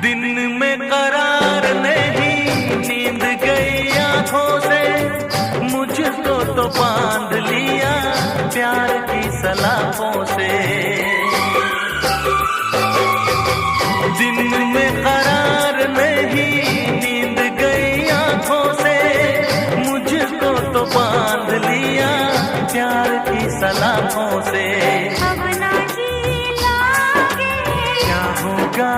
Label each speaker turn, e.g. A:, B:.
A: दिन में करार नहीं, नींद गई आंखों से, मुझको तो बांध लिया प्यार की सलाखों से। दिन में करार नहीं, नींद गई आंखों से, मुझको तो बांध लिया प्यार की सलाखों से।
B: अब ना जी लागे
A: क्या होगा